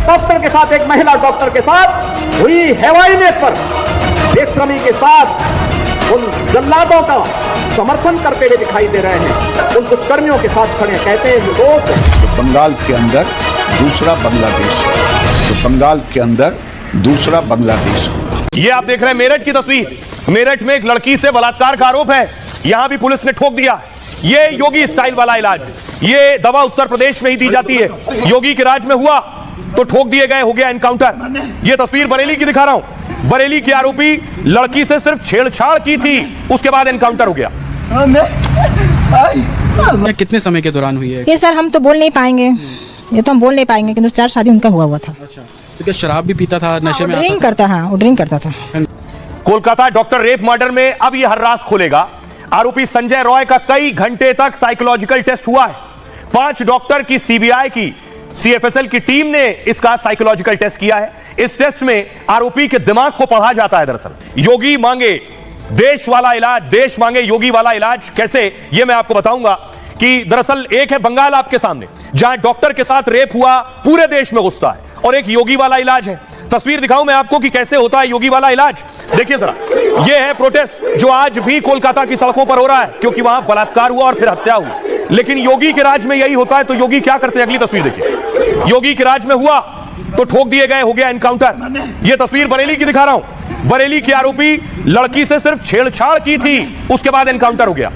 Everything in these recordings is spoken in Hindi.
डॉक्टर के साथ, एक महिला डॉक्टर के साथ हुई हैवानियत पर बेशर्मी के साथ उन जल्लादों का समर्थन करते हुए दिखाई दे रहे हैं। उन दुष्कर्मियों के साथ खड़े कहते हैं लोग बंगाल के अंदर दूसरा बांग्लादेश, तो बंगाल के अंदर दूसरा बांग्लादेश। ये आप देख रहे हैं मेरठ की तस्वीर। मेरठ में एक लड़की से बलात्कार का आरोप है, यहां भी पुलिस ने ठोक दिया। ये योगी स्टाइल वाला इलाज है। ये दवा उत्तर प्रदेश में ही दी जाती है। योगी के राज में हुआ तो ठोक दिए गए, हो गया एनकाउंटर। ये तस्वीर बरेली की दिखा रहा हूं। बरेली की आरोपी लड़की से सिर्फ छेड़छाड़ की थी, उसके बाद एनकाउंटर हो गया। कितने समय के दौरान हुई है ये? सर हम तो बोल नहीं पाएंगे, ये तो हम बोल नहीं पाएंगे, किंतु 4 शादी उनका हुआ था। अच्छा, तो क्या शराब भी पीता था, नशे में ड्रिंक करता? हाँ, वो ड्रिंक करता था। कोलकाता डॉक्टर रेप मर्डर में अब यह हर राज खोलेगा। आरोपी संजय रॉय का कई घंटे तक साइकोलॉजिकल टेस्ट हुआ है। 5 डॉक्टर की सीबीआई की सीएफएसएल की टीम ने इसका साइकोलॉजिकल टेस्ट किया है। इस टेस्ट में आरोपी के दिमाग को पढ़ा जाता है। दरअसल योगी मांगे देश वाला इलाज, देश मांगे योगी वाला इलाज। कैसे, यह मैं आपको बताऊंगा कि दरअसल एक है बंगाल आपके सामने, जहां डॉक्टर के साथ रेप हुआ, पूरे देश में गुस्सा है, और एक योगी वाला इलाज है। तस्वीर दिखाऊं मैं आपको कि कैसे होता है योगी वाला इलाज। देखिए जरा, यह है प्रोटेस्ट जो आज भी कोलकाता की सड़कों पर हो रहा है, क्योंकि वहां बलात्कार हुआ और फिर हत्या हुई। लेकिन योगी के राज में यही होता है, तो योगी क्या करते हैं, अगली तस्वीर देखिए। योगी के राज में हुआ तो ठोक दिए गए, हो गया एनकाउंटर। यह तस्वीर बरेली की दिखा रहा हूं। बरेली की आरोपी लड़की से सिर्फ छेड़छाड़ की थी, उसके बाद एनकाउंटर हो गया।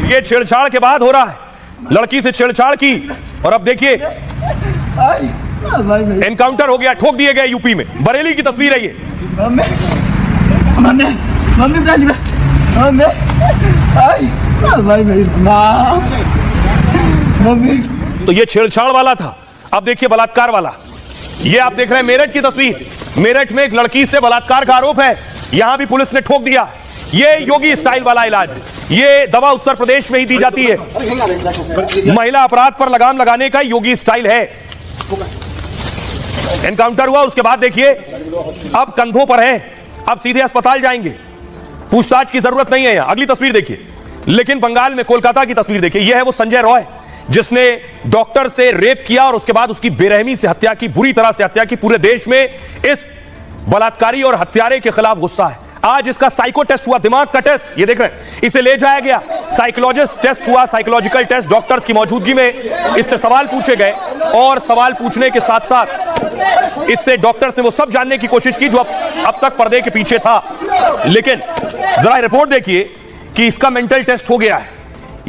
ये छेड़छाड़ के बाद हो रहा है। लड़की से छेड़छाड़ की और अब देखिए एनकाउंटर हो गया, ठोक दिए गए यूपी में। बरेली की तस्वीर है ये। तो ये छेड़छाड़ वाला था, अब देखिए बलात्कार वाला। ये आप देख रहे हैं मेरठ की तस्वीर। मेरठ में एक लड़की से बलात्कार का आरोप है, यहां भी पुलिस ने ठोक दिया। ये योगी स्टाइल वाला इलाज है। ये दवा उत्तर प्रदेश में ही दी जाती है। महिला अपराध पर लगाम लगाने का योगी स्टाइल है। एनकाउंटर हुआ, उसके बाद देखिए अब कंधों पर है, अब सीधे अस्पताल जाएंगे, पूछताछ की जरूरत नहीं है। यहां अगली तस्वीर देखिए। लेकिन बंगाल में कोलकाता की तस्वीर देखिए। यह है वो संजय रॉय जिसने डॉक्टर से रेप किया और उसके बाद उसकी बेरहमी से हत्या की, बुरी तरह से हत्या की। पूरे देश में इस बलात्कारी और हत्यारे के खिलाफ गुस्सा है। आज इसका साइको टेस्ट हुआ, दिमाग का टेस्ट, ये देख रहे हैं। इसे ले जाया गया, साइकोलॉजिस्ट टेस्ट हुआ, साइकोलॉजिकल टेस्ट डॉक्टर्स की मौजूदगी में। इससे सवाल पूछे गए और सवाल पूछने के साथ साथ इससे डॉक्टर्स ने वो सब जानने की कोशिश की जो अब तक पर्दे के पीछे था। लेकिन जरा रिपोर्ट देखिए कि इसका मेंटल टेस्ट हो गया है।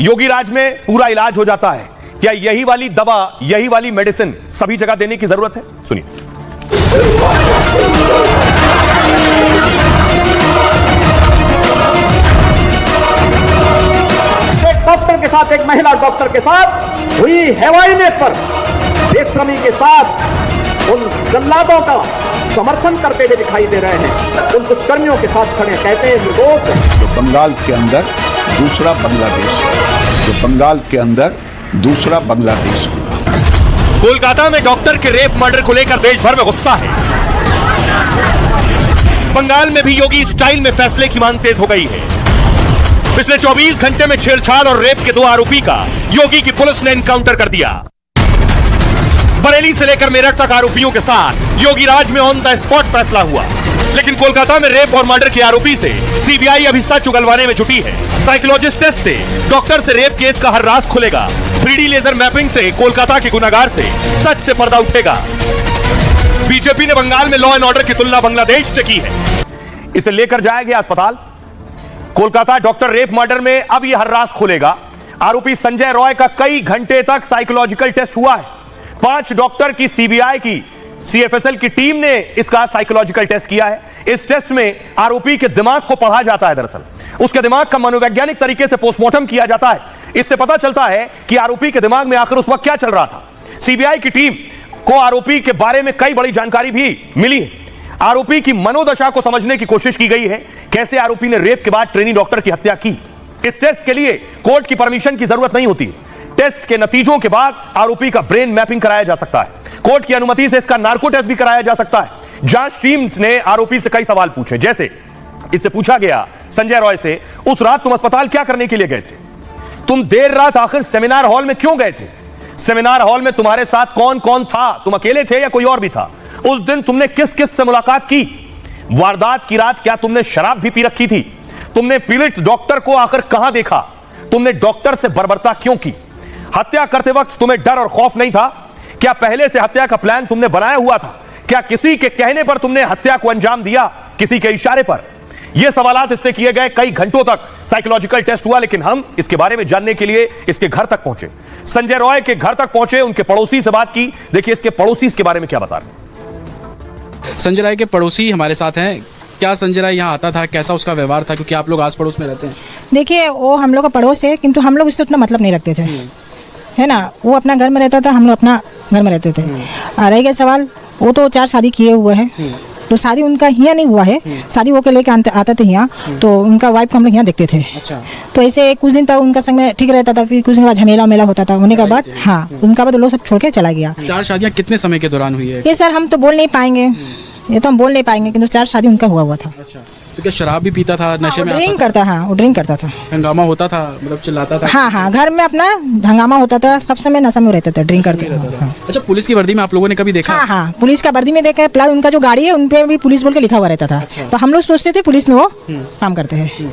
योगी राज में पूरा इलाज हो जाता है। क्या यही वाली दवा, यही वाली मेडिसिन सभी जगह देने की जरूरत है? सुनिए। एक डॉक्टर के साथ, एक महिला डॉक्टर के साथ हुई हैवानियत पर बेशर्मी के साथ उन जल्लादों का समर्थन करते हुए दिखाई दे रहे हैं। उन दुष्कर्मियों के साथ खड़े कहते हैं लोग तो बंगाल के अंदर दूसरा बांग्लादेश, तो बंगाल के अंदर दूसरा बांग्लादेश। कोलकाता में डॉक्टर के रेप मर्डर को लेकर देश भर में गुस्सा है। बंगाल में भी योगी स्टाइल में फैसले की मांग तेज हो गई है। पिछले 24 घंटे में छेड़छाड़ और रेप के 2 आरोपी का योगी की पुलिस ने एनकाउंटर कर दिया। बरेली से लेकर मेरठ तक आरोपियों के साथ योगी राज में ऑन द स्पॉट फैसला हुआ। लेकिन कोलकाता में रेप और मर्डर के आरोपी से सीबीआई अब हिस्सा चुगलवाने में जुटी है। साइकोलॉजिस्ट टेस्ट से डॉक्टर से रेप केस का हर राज खुलेगा। 3D लेजर मैपिंग से कोलकाता के गुनाहगार से सच से पर्दा उठेगा। बीजेपी ने बंगाल में लॉ एंड ऑर्डर की तुलना बांग्लादेश से की है। इसे लेकर जाया गया अस्पताल। कोलकाता डॉक्टर रेप मर्डर में अब यह हर राज खोलेगा। आरोपी संजय रॉय का कई घंटे तक साइकोलॉजिकल टेस्ट हुआ है। 5 डॉक्टर की सीबीआई की सीएफएसएल की टीम ने इसका साइकोलॉजिकल टेस्ट किया है। इस टेस्ट में आरोपी के दिमाग को पढ़ा जाता है। दरअसल उसके दिमाग का मनोवैज्ञानिक तरीके से पोस्टमार्टम किया जाता है। इससे पता चलता है कि आरोपी के दिमाग में आखिर उस वक्त क्या चल रहा था। सीबीआई की टीम को आरोपी के बारे में कई बड़ी जानकारी भी मिली है। आरोपी की मनोदशा को समझने की कोशिश की गई है, कैसे आरोपी ने रेप के बाद ट्रेनी डॉक्टर की हत्या की। इस टेस्ट के लिए कोर्ट की परमिशन की जरूरत नहीं होती। टेस्ट के नतीजों के बाद आरोपी का ब्रेन मैपिंग कराया जा सकता है। कोर्ट की अनुमति से इसका नार्को टेस्ट भी कराया जा सकता है। जांच टीम्स ने आरोपी से कई सवाल पूछे, जैसे इससे पूछा गया संजय रॉय से, उस रात तुम अस्पताल क्या करने के लिए गए थे? तुम देर रात आखिर सेमिनार हॉल में क्यों गए थे? सेमिनार हॉल में तुम्हारे साथ कौन कौन था? तुम अकेले थे या कोई और भी था? उस दिन तुमने किस किस से मुलाकात की? वारदात की रात क्या तुमने शराब भी पी रखी थी? तुमने पीड़ित डॉक्टर को आखिर कहां देखा? तुमने डॉक्टर से बर्बरता क्यों की? हत्या करते वक्त तुम्हें डर और खौफ नहीं था? क्या पहले से हत्या का प्लान तुमने बनाया हुआ था? क्या किसी के कहने पर तुमने हत्या को अंजाम दिया, किसी के इशारे पर? यह सवालात इससे किए गए। कई घंटों तक साइकोलॉजिकल टेस्ट हुआ, लेकिन हम इसके बारे में जानने के लिए इसके घर तक पहुंचे, संजय रॉय के घर तक पहुंचे, उनके पड़ोसी से बात की। देखिए इसके पड़ोसी इसके बारे में क्या बता रहे। संजय राय के पड़ोसी हमारे साथ हैं। क्या संजय राय यहाँ आता था, कैसा उसका व्यवहार था, क्योंकि आप लोग आस पड़ोस में रहते हैं? देखिए वो हम लोग का पड़ोस है, किंतु हम लोग उससे उतना मतलब नहीं रखते थे, है ना। वो अपना घर में रहता था, हम लोग अपना घर में रहते थे। रह गया सवाल, वो तो 4 शादी किए हुए हैं, तो शादी उनका यहाँ नहीं हुआ है। शादी वो के लेके आते थे यहाँ, तो उनका वाइफ को हम लोग यहाँ देखते थे। अच्छा। तो ऐसे कुछ दिन तक उनका संग में ठीक रहता था, फिर कुछ दिन बाद झमेला मेला होता था। होने के बाद हाँ, उनका बाद लोग सब छोड़ के चला गया। 4 शादियाँ कितने समय के दौरान हुई है? ये सर हम तो बोल नहीं पाएंगे, ये तो हम बोल नहीं पाएंगे, किंतु 4 शादी उनका हुआ था। अच्छा। तो क्या शराब भी पीता था, नशे में ड्रिंक करता? हाँ, वो ड्रिंक करता था। हंगामा होता था, मतलब चिल्लाता था? हाँ हाँ, घर में अपना हंगामा होता था, सब समय नशा में रहता था, ड्रिंक करते थे। अच्छा, पुलिस की वर्दी में आप लोगों ने कभी देखा? हाँ हाँ, पुलिस का वर्दी में देखा है, प्लस उनका जो गाड़ी है उन पे भी पुलिस बोल के लिखा हुआ रहता था। तो हम लोग सोचते थे पुलिस में वो काम करते हैं।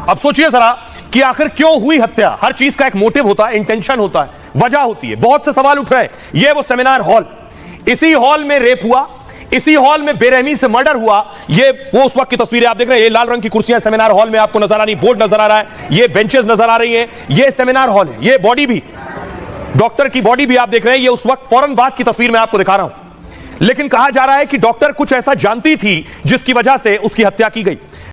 अब सोचिए जरा कि आखिर क्यों हुई हत्या। हर चीज का एक मोटिव होता है, इंटेंशन होता है, वजह होती है। बहुत से सवाल उठ रहे हैं। ये वो सेमिनार हॉल, इसी हॉल में रेप हुआ, इसी हॉल में बेरहमी से मर्डर हुआ। ये वो उस वक्त की तस्वीरें आप देख रहे हैं। ये लाल रंग की कुर्सियां सेमिनार हॉल में आपको नजर आ रही, बोर्ड नजर आ रहा है, ये बेंचेस नजर आ रही हैं। ये सेमिनार हॉल है। ये बॉडी भी, डॉक्टर की बॉडी भी आप देख रहे हैं। ये उस वक्त फौरन बाद की तस्वीर मैं आपको दिखा रहा हूं। लेकिन कहा जा रहा है कि डॉक्टर कुछ ऐसा जानती थी जिसकी वजह से उसकी हत्या की गई।